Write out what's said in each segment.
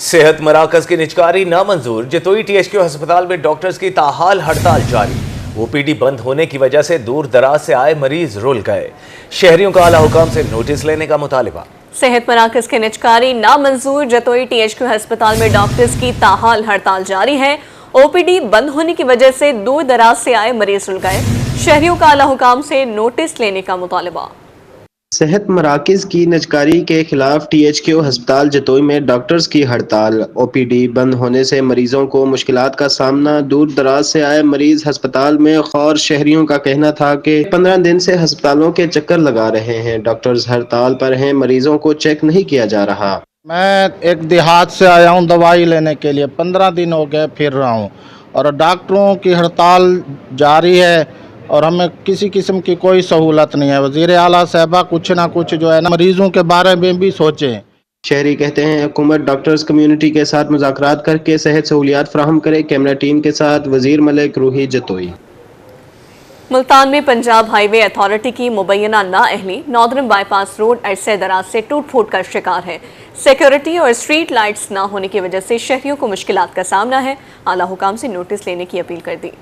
सेहत मराकज की निजकारी नामंजूर। जतोई THQ अस्पताल में डॉक्टर्स की ताहाल हड़ताल जारी। OPD बंद होने की वजह से दूर दराज से आए मरीज रुल गए। शहरियों का आला हुकाम से नोटिस लेने का मुतालिबा। सेहत मराकज की निजकारी नामंजूर। जतोई THQ अस्पताल में डॉक्टर्स की ताहाल हड़ताल जारी है। OPD बंद होने की वजह से दूर दराज से आए मरीज रुल गए। शहरियों का आला हुकाम से नोटिस लेने का मुतालिबा। सेहत मराकज़ की निजकारी के खिलाफ THQ अस्पताल जतोई में डॉक्टर्स की हड़ताल। OPD बंद होने से मरीजों को मुश्किलात का सामना। दूर दराज से आए मरीज अस्पताल में खौर। शहरियों का कहना था कि 15 दिन से अस्पतालों के चक्कर लगा रहे हैं। डॉक्टर्स हड़ताल पर हैं, मरीजों को चेक नहीं किया जा रहा। मैं एक देहात से आया हूँ दवाई लेने के लिए, 15 दिन हो गए फिर रहा हूँ और डॉक्टरों की हड़ताल जारी है और हमें किसी किस्म की कोई सहूलत नहीं है। वज़ीर आला साहबा कुछ ना कुछ जो है ना मरीजों के बारे में भी सोचें। शहरी कहते हैं हुकूमत डॉक्टर्स कम्युनिटी के साथ मुज़ाकरात करके सेहत सहूलियात फराहम करे। कैमरा टीम के साथ वज़ीर मलिक रूही जतोई। मुल्तान में पंजाब हाईवे अथॉरिटी की मुबैना नाअहली नॉर्दर्न बाईपास रोड अरसे दराज से टूट फूट का शिकार है। सिक्योरिटी और स्ट्रीट लाइट्स ना होने की वजह से शहरियों को मुश्किलात का सामना है। आला हुकाम से नोटिस लेने की अपील कर दी।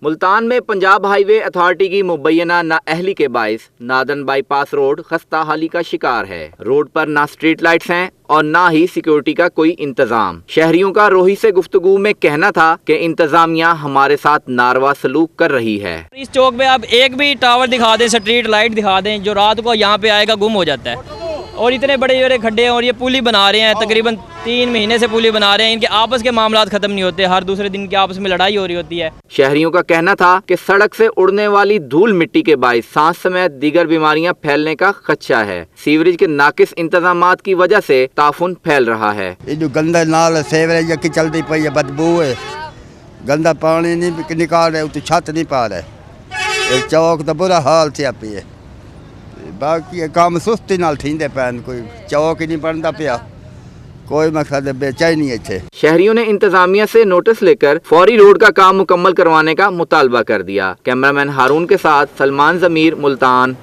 मुल्तान में पंजाब हाईवे अथॉरिटी की मुबैना नाअहली के बाइस नादन बाईपास रोड खस्ता हाली का शिकार है। रोड पर ना स्ट्रीट लाइट्स हैं और ना ही सिक्योरिटी का कोई इंतजाम। शहरियों का रोही से गुफ्तगू में कहना था कि इंतजामिया हमारे साथ नारवा सलूक कर रही है। इस चौक पे आप एक भी टावर दिखा दें, स्ट्रीट लाइट दिखा दें, जो रात को यहाँ पे आएगा गुम हो जाता है। और इतने बड़े बड़े खड्डे हैं और ये पुली बना रहे हैं, तकरीबन 3 महीने से पुली बना रहे हैं। इनके आपस के मामलात खत्म नहीं होते, हर दूसरे दिन की आपस में लड़ाई हो रही होती है। शहरियों का कहना था कि सड़क से उड़ने वाली धूल मिट्टी के बाइस सांस समेत दीगर बीमारियां फैलने का खदशा है। सीवरेज के नाकिस इंतजामात की वजह से ताफुन फैल रहा है। ये जो गंदा नाल सीवरेज की चलती पई है, बदबू है, गंदा पानी नहीं निकाल रहे, उतनी छत नहीं पा रहे। चौक तो बुरा हाल से पी है। बाकी काम सुस्ती नाल थींदे पैन, कोई चौक ही नहीं बनता पिया, कोई मकसद बेचैनी है। शहरियों ने इंतजामिया से नोटिस लेकर फौरी रोड का काम मुकम्मल करवाने का मुतालबा कर दिया। कैमरामैन हारून के साथ सलमान जमीर, मुल्तान।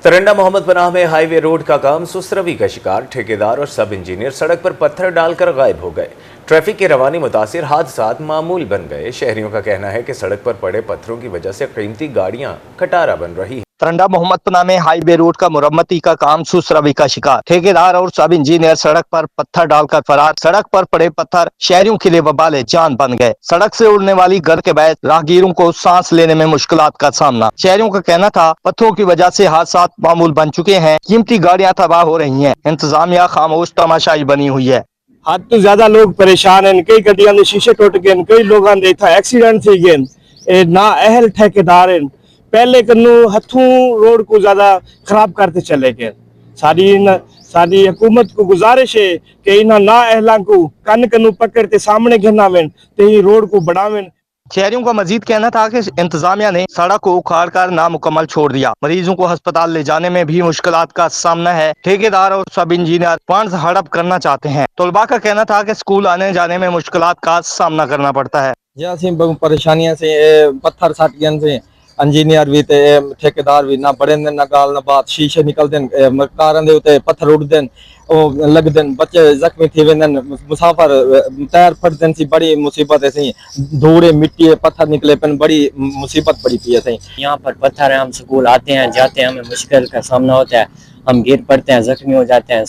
तरंडा मोहम्मद पनाह में हाईवे रोड का काम सुस्तरवी का शिकार। ठेकेदार और सब इंजीनियर सड़क पर पत्थर डालकर गायब हो गए। ट्रैफिक के रवानी मुतासिर हादसात मामूल बन गए। शहरियों का कहना है कि सड़क पर पड़े पत्थरों की वजह से कीमती गाड़ियां खटारा बन रही है। तरंडा मोहम्मद पनाह में हाईवे रोड का मुरम्मती का काम सुस्तरवी का शिकार। ठेकेदार और सब इंजीनियर सड़क पर पत्थर डालकर फरार। सड़क पर पड़े पत्थर शहरियों के लिए वबाल जान बन गए। सड़क से उड़ने वाली गर्द के बाद राहगीरों को सांस लेने में मुश्किलात का सामना। शहरियों का कहना था पत्थरों की वजह से हादसा मामूल बन चुके हैं, कीमती गाड़ियां तबाह हो रही हैं। इंतजामिया खामोश तमाशाई बनी हुई है। हद तो ज्यादा लोग परेशान हैं। कई गड्डियां के शीशे टूट गए, कई लोगों ने देखा एक्सीडेंट थी गए। ना अहल ठेकेदार हैं, पहले कन्नू हथों रोड को ज्यादा खराब करते चले गए। सारी हुकूमत को गुजारिश है कि इन्हें ना अहला को कन कन्नू पकड़ के सामने गिनावें ते ही रोड को बढ़ावें। शहरियों का मजीद कहना था कि इंतजामिया ने सड़क को उखाड़ कर नामुकम्मल छोड़ दिया। मरीजों को अस्पताल ले जाने में भी मुश्किलात का सामना है। ठेकेदार और सब इंजीनियर फंड्स हड़प करना चाहते हैं। तलबा का कहना था कि स्कूल आने जाने में मुश्किलात का सामना करना पड़ता है। परेशानियां से पत्थर साटियन से इंजीनियर भी ते ठेकेदार भी ना बड़े ना गाल ना बात, शीशे निकल देन, कारां दे उते पत्थर उड़ देन, ओ लग देन, बच्चे जख्मी थी वेंदन, मुसाफिर टायर फट देन सी बड़ी मुसीबत है। सही धूड़े मिट्टी पत्थर निकले पन बड़ी मुसीबत पड़ी पी है। सही यहाँ पर पत्थर है, हम स्कूल आते हैं जाते हैं, हमें मुश्किल का सामना होता है। हम गिर पड़ते हैं, जख्मी हो जाते हैं,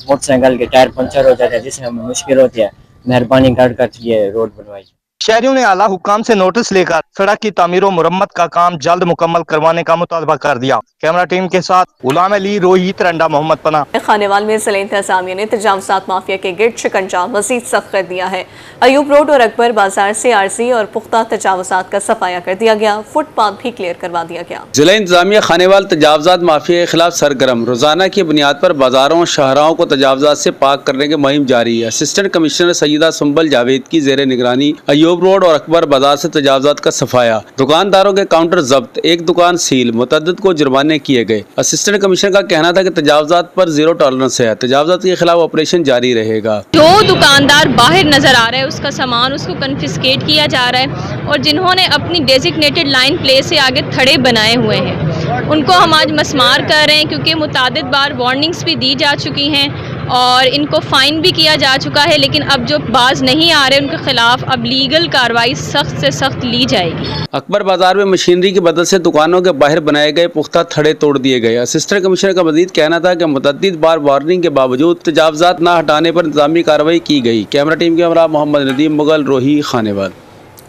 मोटरसाइकिल के टायर पंचर हो जाते हैं, जिससे हमें मुश्किल होती है। मेहरबानी कर ये रोड बनवाई। शहरियों ने आला हुकाम से नोटिस लेकर सड़क की तामीर और मुरम्मत का काम जल्द मुकम्मल करवाने का मुतालबा कर दिया। कैमरा टीम के साथ गुलाम अली, रोही, तरंडा मोहम्मद पनाह। खानेवाल में जिला इंतजामिया ने तजावुज़ात माफिया के गिर्द शिकंजा मजीद सख्त कर दिया है। अयूब रोड और अकबर बाजार से आरजी और पुख्ता तजावुज़ात का सफाया कर दिया गया। फुटपाथ भी क्लियर करवा दिया गया। जिला इंतजामिया खानेवाल तजावुज़ात माफिया के खिलाफ सरगर्म। रोजाना की बुनियाद पर बाजारों और शाहराहों को तजावुज़ात से पाक करने की मुहिम जारी है। असिस्टेंट कमिश्नर सईदा सुंबल जावेद की जेर निगरानी अयूब रोड और अकबर बाजार से तजावुज़ात का सफाया। दुकानदारों के काउंटर जब्त, एक दुकान सील, मुतअद्दिद को जुर्माने किए गए। असिस्टेंट कमिश्नर का कहना था कि तजावुज़ात पर जीरो टॉलरेंस है। तजावुज़ात के खिलाफ ऑपरेशन जारी रहेगा। जो दुकानदार बाहर नजर आ रहा है उसका सामान उसको कन्फिस्केट किया जा रहा है और जिन्होंने अपनी डेजिग्नेटेड लाइन प्ले से आगे थड़े बनाए हुए हैं उनको हम आज मसमार कर रहे हैं, क्योंकि मुतादिद बार वार्निंग्स भी दी जा चुकी हैं। اور ان کو فائن بھی کیا جا چکا ہے، لیکن اب جو باز نہیں آ رہے ان کے خلاف اب لیگل کارروائی سخت سے سخت لی جائے گی۔ اکبر بازار میں مشینری کی مدد سے دکانوں کے باہر بنائے گئے پختہ تھڑے توڑ دیے گئے۔ اسسٹنٹ کمشنر کا مزید کہنا تھا کہ متعدد بار وارننگ کے باوجود تجاوزات نہ ہٹانے پر انتظامی کارروائی کی گئی۔ کیمرہ ٹیم کے ہمراہ محمد ندیم مغل، روہی، خانیوال۔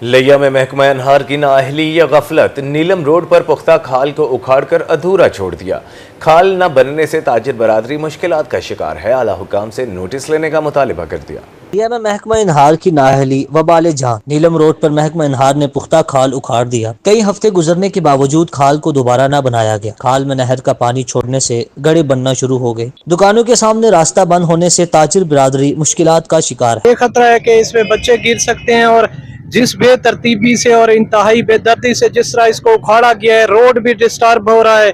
لیا میں محکمہ انہار کی نااہلی یا غفلت، نیلم روڈ پر پختہ کھال کو اکھاڑ کر ادھورا چھوڑ دیا۔ کھال نہ بننے سے تاجر برادری مشکلات کا شکار ہے، اعلیٰ حکام سے نوٹس لینے کا مطالبہ کر دیا۔ لیا میں محکمہ انہار کی نااہلی وبال جان، نیلم روڈ پر محکمہ انہار نے پختہ کھال اکھاڑ دیا۔ کئی ہفتے گزرنے کے باوجود کھال کو دوبارہ نہ بنایا گیا۔ کھال میں نہر کا پانی چھوڑنے سے گڑھے بننا شروع ہو گئے۔ دکانوں کے سامنے راستہ بند ہونے سے تاجر برادری مشکلات کا شکار ہے۔ یہ خطرہ ہے کہ اس میں بچے گر سکتے ہیں، اور جس بے ترتیبی سے اور انتہائی بے دردی سے جس طرح اس کو اکھاڑا گیا ہے، روڈ بھی ڈسٹرب ہو رہا ہے،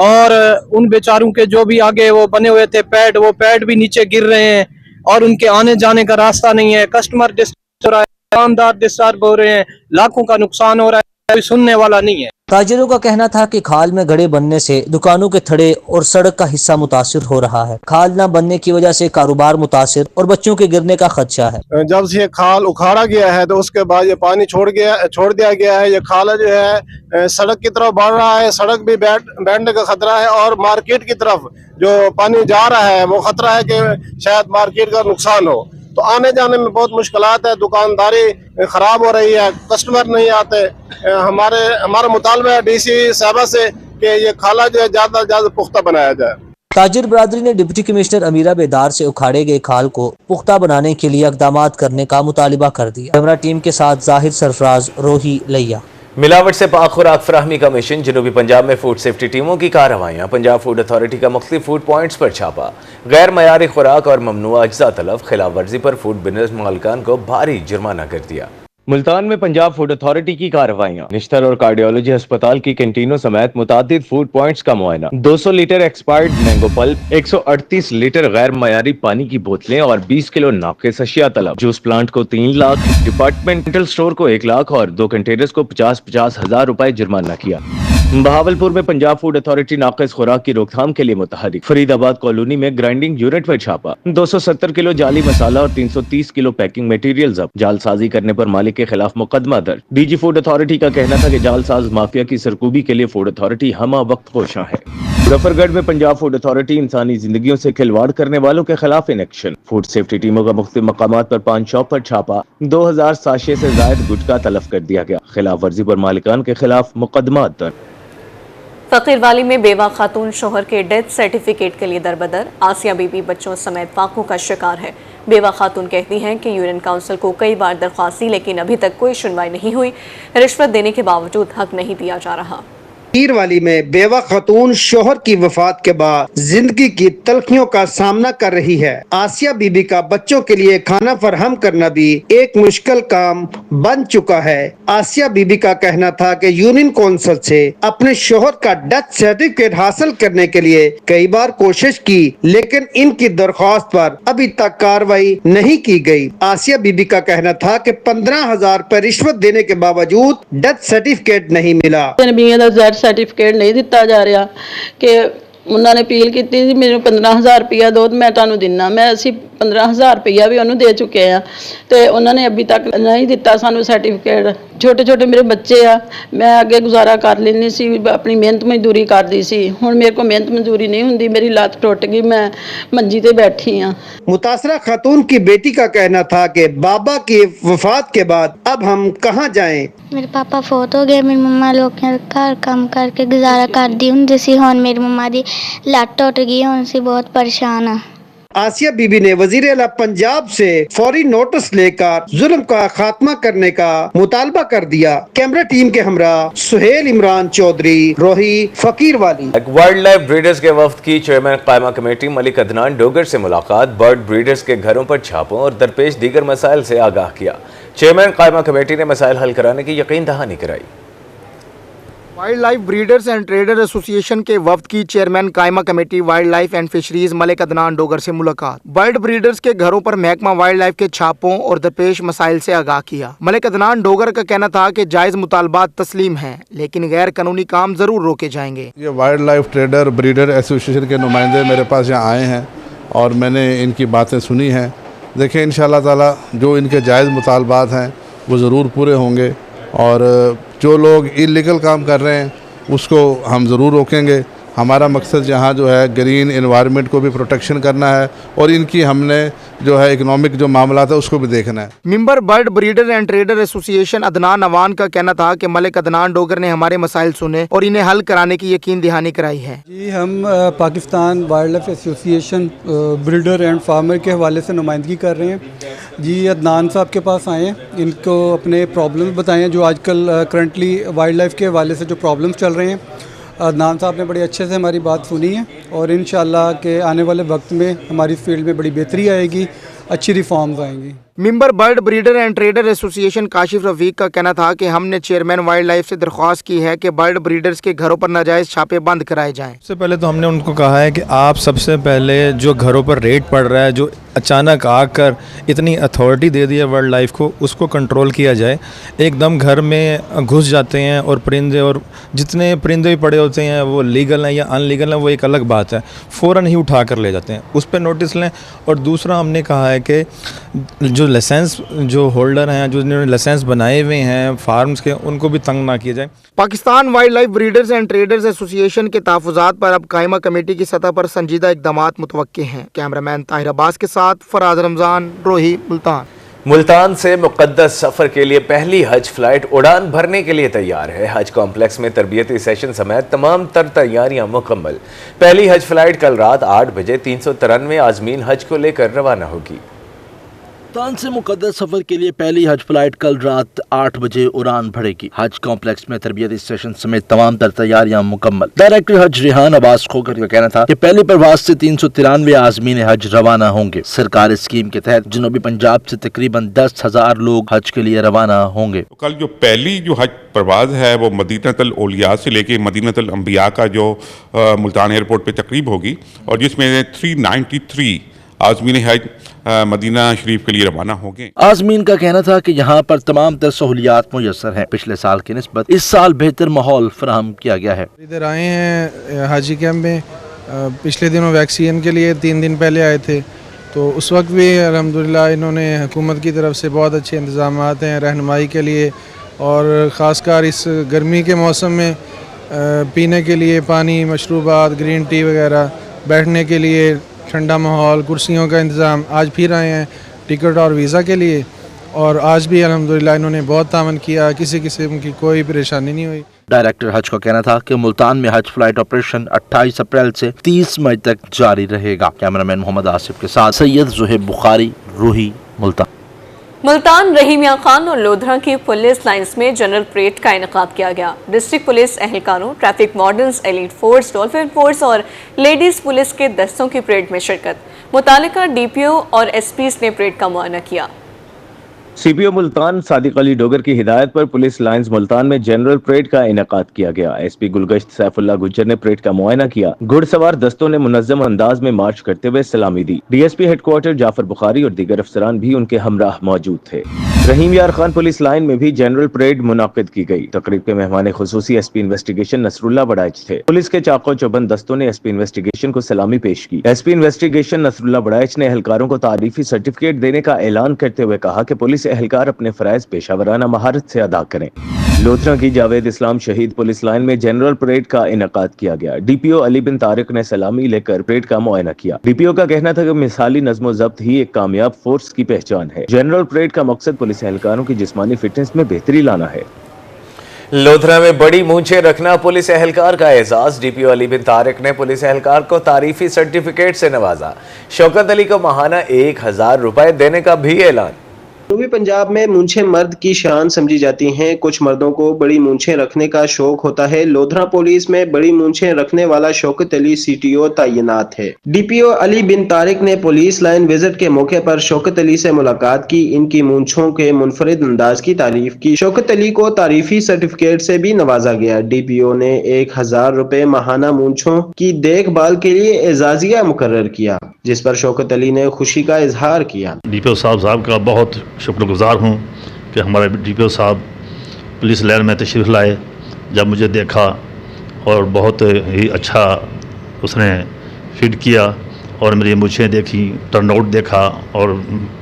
اور ان بیچاروں کے جو بھی آگے وہ بنے ہوئے تھے پیڈ، وہ پیڈ بھی نیچے گر رہے ہیں، اور ان کے آنے جانے کا راستہ نہیں ہے۔ کسٹمر ڈسٹرب ہو رہا ہے، دکاندار ڈسٹرب ہو رہے ہیں، لاکھوں کا نقصان ہو رہا ہے، کوئی سننے والا نہیں ہے۔ تاجروں کا کہنا تھا کہ کھال میں گڑھے بننے سے دکانوں کے تھڑے اور سڑک کا حصہ متاثر ہو رہا ہے۔ کھال نہ بننے کی وجہ سے کاروبار متاثر اور بچوں کے گرنے کا خدشہ ہے۔ جب سے یہ کھال اکھاڑا گیا ہے تو اس کے بعد یہ پانی چھوڑ دیا گیا ہے۔ یہ کھالا جو ہے سڑک کی طرف بڑھ رہا ہے، سڑک بھی بیٹھنے کا خطرہ ہے، اور مارکیٹ کی طرف جو پانی جا رہا ہے وہ خطرہ ہے کہ شاید مارکیٹ کا نقصان ہو، تو آنے جانے میں بہت مشکلات ہے، دکانداری خراب ہو رہی ہے، کسٹمر نہیں آتے۔ ہمارا مطالبہ ہے ڈی سی صاحبہ سے کہ یہ کھالا جو ہے زیادہ سے زیادہ پختہ بنایا جائے۔ تاجر برادری نے ڈپٹی کمشنر امیرہ بیدار سے اکھاڑے گئے کھال کو پختہ بنانے کے لیے اقدامات کرنے کا مطالبہ کر دیا۔ کیمرہ ٹیم کے ساتھ ظاہر سرفراز، روہی، لیا۔ ملاوٹ سے پاک خوراک فراہمی کا مشن، جنوبی پنجاب میں فوڈ سیفٹی ٹیموں کی کارروائیاں، پنجاب فوڈ اتھارٹی کا مختلف فوڈ پوائنٹس پر چھاپا، غیر معیاری خوراک اور ممنوع اجزاء تلف، خلاف ورزی پر فوڈ بزنس مالکان کو بھاری جرمانہ کر دیا۔ ملتان میں پنجاب فوڈ اتھارٹی کی کارروائیاں، نشتر اور کارڈیولوجی ہسپتال کی کینٹینوں سمیت متعدد فوڈ پوائنٹس کا معائنہ، 200 litre expired mango pulp, 138 litre غیر معیاری پانی کی بوتلیں اور 20 کلو ناقص اشیاء طلب۔ جوس پلانٹ کو 3 لاکھ، ڈپارٹمنٹل سٹور کو 1 لاکھ اور 2 کنٹینرز کو 50 ہزار روپے جرمانہ کیا۔ بہاولپور میں پنجاب فوڈ اتھارٹی ناقص خوراک کی روک تھام کے لیے متحرک، فرید آباد کالونی میں گرائنڈنگ یونٹ پر چھاپا، 270 کلو جعلی مسالہ اور 330 کلو پیکنگ میٹیریل ضبط، جعل سازی کرنے پر مالک کے خلاف مقدمہ درج۔ ڈی جی فوڈ اتھارٹی کا کہنا تھا کہ جعل ساز مافیا کی سرکوبی کے لیے فوڈ اتھارٹی ہمہ وقت کوشاں ہے۔ مظفر گڑھ میں پنجاب فوڈ اتھارٹی انسانی زندگیوں سے کھلواڑ کرنے والوں کے خلاف ان ایکشن، فوڈ سیفٹی ٹیموں کا مختلف مقامات پر پان شاپ پر چھاپا، 2000 ساشے سے زائد گٹکا تلف کر دیا گیا، خلاف ورزی پر مالکان کے خلاف مقدمات درج۔ فقیر والی میں بیوہ خاتون شوہر کے ڈیتھ سرٹیفکیٹ کے لیے دربدر، آسیہ بی بی بچوں سمیت فاقوں کا شکار ہے۔ بیوہ خاتون کہتی ہیں کہ یونین کونسل کو کئی بار درخواست دی لیکن ابھی تک کوئی سنوائی نہیں ہوئی، رشوت دینے کے باوجود حق نہیں دیا جا رہا۔ فقیر والی میں بیوہ خاتون شوہر کی وفات کے بعد زندگی کی تلخیوں کا سامنا کر رہی ہے۔ آسیہ بی بی کا بچوں کے لیے کھانا فراہم کرنا بھی ایک مشکل کام بن چکا ہے۔ آسیہ بی بی کا کہنا تھا کہ یونین کونسل سے اپنے شوہر کا ڈیتھ سرٹیفکیٹ حاصل کرنے کے لیے کئی بار کوشش کی لیکن ان کی درخواست پر ابھی تک کارروائی نہیں کی گئی۔ آسیہ بی بی کا کہنا تھا کہ 15,000 پر رشوت دینے کے باوجود ڈیتھ سرٹیفکیٹ نہیں ملا۔ ਸਰਟੀਫਿਕੇਟ ਨਹੀਂ ਦਿੱਤਾ ਜਾ ਰਿਹਾ ਕਿ ਉਹਨਾਂ ਨੇ ਅਪੀਲ ਕੀਤੀ ਸੀ ਮੈਨੂੰ 15,000 ਰੁਪਇਆ ਦਿਓ ਤੇ ਮੈਂ ਤੁਹਾਨੂੰ ਦਿੰਨਾ। ਅਸੀਂ 15,000 ਰੁਪਇਆ ਵੀ ਉਹਨੂੰ ਦੇ ਚੁੱਕੇ ਆ ਤੇ ਉਹਨਾਂ ਨੇ ਅਭੀ ਤੱਕ ਨਹੀਂ ਦਿੱਤਾ ਸਾਨੂੰ ਸਰਟੀਫਿਕੇਟ। ਛੋਟੇ ਛੋਟੇ ਮੇਰੇ ਬੱਚੇ ਆ, ਮੈਂ ਅੱਗੇ ਗੁਜ਼ਾਰਾ ਕਰ ਲੈਂਦੀ ਸੀ, ਆਪਣੀ ਮਿਹਨਤ ਮਜ਼ਦੂਰੀ ਕਰਦੀ ਸੀ, ਹੁਣ ਮੇਰੇ ਕੋਲ ਮਿਹਨਤ ਮਜ਼ਦੂਰੀ नहीं ਹੁੰਦੀ, मेरी ਲੱਤ ਟੁੱਟ गई, मैं मंजी ਤੇ बैठी हाँ। मुतासरा खातून की बेटी का कहना था कि बाबा की वफात के बाद अब हम कहाँ जाएं? मेरे पापा फौत हो गए, मेरी मम्मा लोग घर काम करके गुजारा करदी हुंदी सी, हुण मेरी मम्मा दी ਲੱਤ टुट गई, हुण सी बहुत परेशान हाँ। आसिया बीबी ने वजीर आला पंजाब से फौरी नोटिस लेकर जुल्म का खात्मा करने का मुतालबा कर दिया। कैमरा टीम के हमरा सुहेल इमरान चौधरी, रोही, फकीर वाली। वाइल्ड लाइफ ब्रीडर्स के वफ्द की चेयरमैन कायमा कमेटी मलिक अदनान डोगर से मुलाकात, बर्ड ब्रीडर्स के घरों पर छापों और दरपेश दीगर मसाइल से आगाह किया। चेयरमैन कायमा कमेटी ने मसाइल हल कराने की यकीन दहानी कराई। Wild life breeders and trader association के वफ्द की चेयरमैन कायमा committee wild life and fisheries Malik Adnan Dogar से मुलाकात, बर्ड ब्रीडर्स के घरों पर महकमा वाइल्ड लाइफ के छापों और दरपेश मसाइल से आगाह किया। मलिक अदनान डोगर का कहना था कि जायज़ मुतालबात तस्लीम हैं लेकिन गैर कानूनी काम ज़रूर रोके जाएंगे। ये wild life trader breeder association के नुमाइंदे मेरे पास यहाँ आए हैं اور میں نے ان کی باتیں سنی ہیں. دیکھیں انشاءاللہ تعالی جو ان کے جائز مطالبات ہیں وہ ضرور پورے ہوں گے, اور جو لوگ انلیگل کام کر رہے ہیں اس کو ہم ضرور روکیں گے. ہمارا مقصد یہاں جو ہے گرین انوائرمنٹ کو بھی پروٹیکشن کرنا ہے, اور ان کی ہم نے جو ہے اکنامک جو معاملات ہے اس کو بھی دیکھنا ہے. ممبر برڈ بریڈر اینڈ ٹریڈر ایسوسی ایشن عدنان اوان کا کہنا تھا کہ ملک عدنان ڈوگر نے ہمارے مسائل سنے اور انہیں حل کرانے کی یقین دہانی کرائی ہے. جی ہم پاکستان وائلڈ لائف ایسوسی ایشن بریڈر اینڈ فارمر کے حوالے سے نمائندگی کر رہے ہیں. جی عدنان صاحب کے پاس آئے ہیں, ان کو اپنے پرابلمس بتائیں جو آج کل کرنٹلی وائلڈ لائف کے حوالے سے جو پرابلمس چل رہے ہیں. عدنان صاحب نے بڑے اچھے سے ہماری بات سنی ہے, اور انشاءاللہ کہ آنے والے وقت میں ہماری فیلڈ میں بڑی بہتری آئے گی, اچھی ریفارمز آئیں گی. ممبر برڈ بریڈر اینڈ ٹریڈر ایسوسی ایشن کاشف رفیق کا کہنا تھا کہ ہم نے چیئرمین وائلڈ لائف سے درخواست کی ہے کہ برڈ بریڈرز کے گھروں پر ناجائز چھاپے بند کرائے جائیں. سب سے پہلے تو ہم نے ان کو کہا ہے کہ آپ سب سے پہلے جو گھروں پر ریڈ پڑ رہا ہے, جو اچانک آ کر اتنی اتھارٹی دے دی ہے ورلڈ لائف کو, اس کو کنٹرول کیا جائے. ایک دم گھر میں گھس جاتے ہیں اور پرندے, اور جتنے پرندے بھی پڑے ہوتے ہیں وہ لیگل ہیں یا ان لیگل ہیں وہ ایک الگ بات ہے, فوراً ہی اٹھا کر لے جاتے ہیں, اس پہ نوٹس لیں. اور دوسرا ہم نے کہا ہے کہ جو لائسنس جو ہولڈر ہیں, جو انہوں نے لائسنس بنائے ہوئے ہیں فارمز کے, ان کو بھی تنگ نہ کیا جائے. Pakistan wild life breeders and traders association کے تحفظات پر اب قائمہ کمیٹی کی سطح پر سنجیدہ اقدامات متوقع ہیں. کیمرامین طاہر عباس کے ساتھ فراز رمضان, روہی, ملتان. ملتان سے مقدس سفر کے لیے پہلی حج فلائٹ اڑان بھرنے کے لیے تیار ہے. حج کمپلیکس میں تربیتی سیشن سمیت تمام تر تیاریاں مکمل. پہلی حج فلائٹ کل رات 8 بجے 393 عازمین حج کو لے کر روانہ ہوگی. ملتان سے مقدس سفر کے لیے پہلی حج فلائٹ کل رات 8 بجے اڑان بھرے گی. حج کمپلیکس میں تربیتی اسٹیشن سمیت تمام تر تیاریاں مکمل. ڈائریکٹر حج ریحان عباس کھوکر کا کہنا تھا کہ پہلی پرواز سے 393 عازمین حج روانہ ہوں گے. سرکاری اسکیم کے تحت جنوبی پنجاب سے تقریباً 10,000 لوگ حج کے لیے روانہ ہوں گے. کل جو پہلی جو حج پرواز ہے وہ مدینۃ الاولیاء سے لے کے مدینۃ الانبیاء کا جو ملتان ایئرپورٹ پہ تقریب ہوگی, اور جس میں 393 عازمین حج مدینہ شریف کے لیے روانہ ہوں گے. عازمین کا کہنا تھا کہ یہاں پر تمام تر سہولیات میسر ہیں. پچھلے سال کی نسبت اس سال بہتر ماحول فراہم کیا گیا ہے. ادھر آئے ہیں حاجی کیمپ میں, پچھلے دنوں ویکسین کے لیے 3 دن پہلے آئے تھے, تو اس وقت بھی الحمدللہ انہوں نے حکومت کی طرف سے بہت اچھے انتظامات ہیں رہنمائی کے لیے, اور خاص کر اس گرمی کے موسم میں پینے کے لیے پانی, مشروبات, گرین ٹی وغیرہ, بیٹھنے کے لیے ٹھنڈا ماحول, کرسیوں کا انتظام. آج پھر آئے ہیں ٹکٹ اور ویزا کے لیے, اور آج بھی الحمدللہ انہوں نے بہت تعاون کیا, کسی قسم کی کوئی پریشانی نہیں ہوئی. ڈائریکٹر حج کا کہنا تھا کہ ملتان میں حج فلائٹ آپریشن 28 اپریل سے 30 مئی تک جاری رہے گا. کیمرامین محمد آصف کے ساتھ سید زہیب بخاری, روہی, ملتان. ملتان رحیم میاں خان اور لودھرا کی پولیس لائنز میں جنرل پریڈ کا انعقاد کیا گیا. ڈسٹرکٹ پولیس اہلکاروں, traffic wardens, elite force, dolphin force اور لیڈیز پولیس کے دستوں کی پریڈ میں شرکت. متعلقہ ڈی پی او اور ایس پیز نے پریڈ کا معائنہ کیا. سی پی او ملتان صادق علی ڈوگر کی ہدایت پر پولیس لائنز ملتان میں جنرل پریڈ کا انعقاد کیا گیا. ایس پی گلگشت سیف اللہ گجر نے پریڈ کا معائنہ کیا. گھڑ سوار دستوں نے منظم انداز میں مارچ کرتے ہوئے سلامی دی. D S P head quarter Jafar Bukhari اور دیگر افسران بھی ان کے ہمراہ موجود تھے. رحیم یار خان پولیس لائن میں بھی جنرل پریڈ منعقد کی گئی. تقریب کے مہمان خصوصی ایس پی انویسٹیگیشن نصر اللہ بڑائچ تھے. پولیس کے چاقو چوبند دستوں نے ایس پی انویسٹیگیشن کو سلامی پیش کی. ایس پی انویسٹیگیشن نصر اللہ بڑائچ نے اہلکاروں کو تعریفی سرٹیفکیٹ دینے کا اعلان کرتے ہوئے کہا کہ پولیس اہلکار اپنے فرائض پیشہ ورانہ مہارت سے ادا کریں. لودھرا کی جاوید اسلام شہید پولیس لائن میں جنرل پریڈ کا انعقاد کیا گیا. ڈی پی او علی بن طارق نے سلامی لے کر پریڈ کا معائنہ کیا. ڈی پی او کا کہنا تھا کہ مثالی نظم و ضبط ہی ایک کامیاب فورس کی پہچان ہے. جنرل پریڈ کا مقصد پولیس اہلکاروں کی جسمانی فٹنس میں بہتری لانا ہے. لودھرا میں بڑی مونچھیں رکھنا پولیس اہلکار کا اعزاز. ڈی پی او علی بن طارق نے پولیس اہلکار کو تعریفی سرٹیفکیٹ سے نوازا. شوکت علی کو ماہانہ 1000 روپے دینے کا بھی اعلان. جنوبی پنجاب میں مونچھیں مرد کی شان سمجھی جاتی ہیں. کچھ مردوں کو بڑی مونچھیں رکھنے کا شوق ہوتا ہے. لودھرا پولیس میں بڑی مونچھیں رکھنے والا Shaukat Ali C T O تعینات ہے. ڈی پی او علی بن طارق نے پولیس لائن وزٹ کے موقع پر شوکت علی سے ملاقات کی. ان کی مونچھوں کے منفرد انداز کی تعریف کی. شوکت علی کو تعریفی سرٹیفکیٹ سے بھی نوازا گیا. ڈی پی او نے 1000 روپے ماہانہ مونچھوں کی دیکھ بھال کے لیے اعزازیہ مقرر کیا, جس پر شوکت علی نے خوشی کا اظہار کیا. ڈی پی او صاحب کا بہت شکر گزار ہوں کہ ہمارے ڈی پی او صاحب پولیس لائن میں تشریف لائے. جب مجھے دیکھا اور بہت ہی اچھا اس نے فیڈ کیا और मेरी मूछें देखी, टर्नआउट देखा और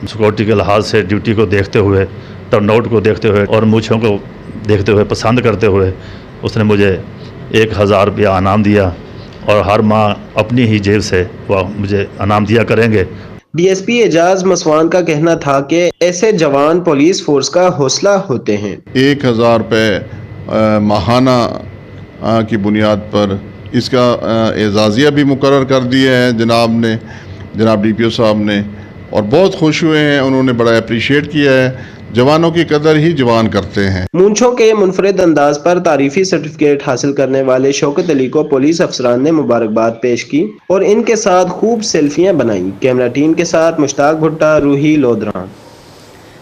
सिक्योरिटी के लिहाज से ड्यूटी को देखते हुए, टर्नआउट को देखते हुए और मूछों को देखते हुए, पसंद करते हुए उसने मुझे 1000 रुपया इनाम दिया और हर माह अपनी ही जेब से वह मुझे इनाम दिया करेंगे। डीएसपी एजाज मसवान का कहना था कि ऐसे जवान पुलिस फोर्स का हौसला होते हैं। 1000 रुपये माहाना की बुनियाद पर इसका एजाज़िया भी मुकर्रर कर दिया है जनाब DPO साहब ने, और बहुत खुश हुए हैं। उन्होंने बड़ा अप्रिशिएट किया है। जवानों की कदर ही जवान करते हैं। मूंछों के मुनफरिद अंदाज पर तारीफी सर्टिफिकेट हासिल करने वाले शौकत अली को पुलिस अफसरान ने मुबारकबाद पेश की और इनके साथ खूब सेल्फियां बनाई। कैमरा टीम के साथ मुश्ताक भुट्टा, रूही लोधरा।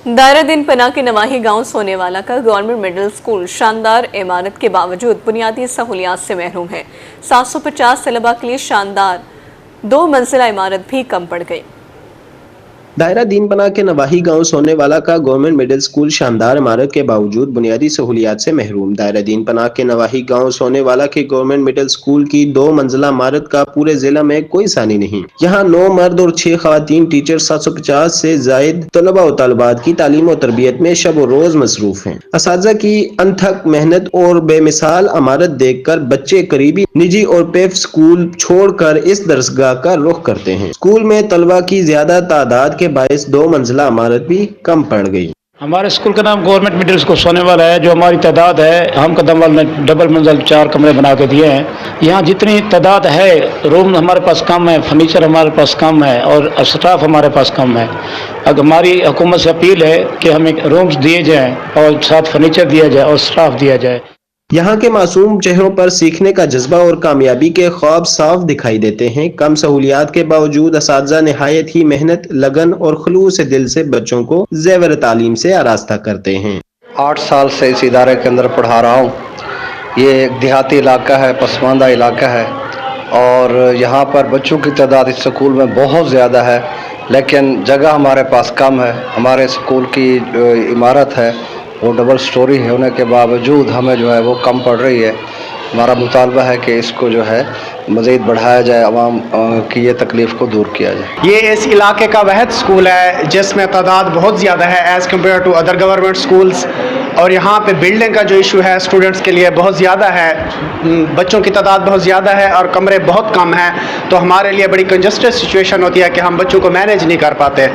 दायरा दिन पनाह के नवाही गांव सोनेवाला का गवर्नमेंट मिडिल स्कूल शानदार इमारत के बावजूद बुनियादी सहूलियात से महरूम है। 750 तलबा के लिए शानदार 2 मंजिला इमारत भी कम पड़ गई। दायरा दीन पनाह के नवाही गांव सोनेवाला का गवर्नमेंट मिडिल स्कूल शानदार इमारत के बावजूद बुनियादी सहूलियात से महरूम। दायरा दीन पनाह के नवाही गांव सोनेवाला के गवर्नमेंट मिडिल स्कूल की 2 मंजिला इमारत का पूरे जिला में कोई सानी नहीं। यहाँ 9 मर्द और 6 खवातीन टीचर 750 से जायद तलबा और तलबात की तालीम और तरबियत में शब और रोज मसरूफ हैं। असातिज़ा की अनथक मेहनत और बेमिसाल इमारत देख कर बच्चे करीबी निजी और पेफ स्कूल छोड़कर इस दरसगाह का रुख करते हैं। स्कूल में तलबा की ज्यादा तादाद के बायस 2 मंजिला इमारत भी कम पड़ गई। हमारे स्कूल का नाम गवर्नमेंट मिडिल स्कूल सोनेवाला है। जो हमारी तादाद है, हम कदम वाल में डबल मंजिल 4 कमरे बना के दिए हैं। यहाँ जितनी तादाद है, रूम हमारे पास कम है, फर्नीचर हमारे पास कम है और स्टाफ हमारे पास कम है। अगर हमारी हुकूमत से अपील है कि हमें रूम्स दिए जाएँ और साथ फर्नीचर दिया जाए और स्टाफ दिया जाए। यहाँ के मासूम चेहरों पर सीखने का जज्बा और कामयाबी के ख्वाब साफ दिखाई देते हैं। कम सहूलियात के बावजूद असातिज़ा निहायत ही मेहनत, लगन और खुलूस दिल से बच्चों को ज़ेवर तालीम से आरास्ता करते हैं। 8 साल से इस इदारे के अंदर पढ़ा रहा हूँ। ये एक देहाती इलाका है, पसमानदा इलाका है और यहाँ पर बच्चों की तादाद इस स्कूल में बहुत ज़्यादा है, लेकिन जगह हमारे पास कम है। हमारे स्कूल की जो इमारत है वो डबल स्टोरी होने के बावजूद हमें जो है वो कम पड़ रही है। हमारा मुतालबा है कि इसको जो है मज़ीद बढ़ाया जाए, आवाम की ये तकलीफ़ को दूर किया जाए। ये इस इलाके का वहद स्कूल है जिसमें तादाद बहुत ज़्यादा है as compare to other government schools, और यहाँ पे बिल्डिंग का जो इशू है स्टूडेंट्स के लिए बहुत ज़्यादा है। बच्चों की तादाद बहुत ज़्यादा है और कमरे बहुत कम हैं, तो हमारे लिए बड़ी कंजस्टेड सिचुएशन होती है कि हम बच्चों को मैनेज नहीं कर पाते।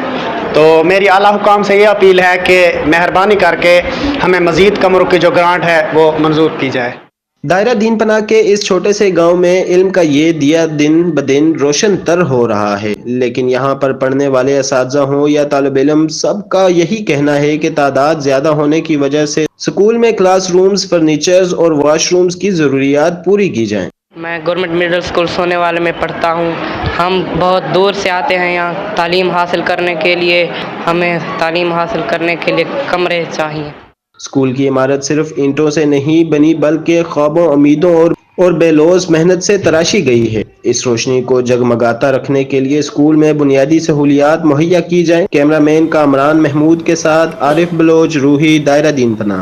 तो मेरी आला हुकाम से ये अपील है कि मेहरबानी करके हमें मज़ीद कमरों की जो ग्रांट है वो मंजूर की जाए। दायरा दीन पनाह के इस छोटे से गांव में इल्म का ये दिया दिन ब दिन रोशन तर हो रहा है, लेकिन यहाँ पर पढ़ने वाले असातिज़ा हों या तालिब इल्म, सबका यही कहना है कि तादाद ज्यादा होने की वजह से स्कूल में क्लासरूम्स, फर्नीचर्स और वॉशरूम्स की जरूरियात पूरी की जाएं। मैं गवर्नमेंट मिडिल स्कूल सोनेवाले में पढ़ता हूँ। हम बहुत दूर से आते हैं यहाँ तालीम हासिल करने के लिए। हमें तालीम हासिल करने के लिए कमरे चाहिए। स्कूल की इमारत सिर्फ ईंटों से नहीं बनी बल्कि ख्वाबों, उम्मीदों और बेलौस मेहनत से तराशी गई है। इस रोशनी को जगमगाता रखने के लिए स्कूल में बुनियादी सहूलियात मुहैया की जाए। कैमरामैन कामरान महमूद के साथ आरिफ बलोच, रूही, दायरा दीन पनाह।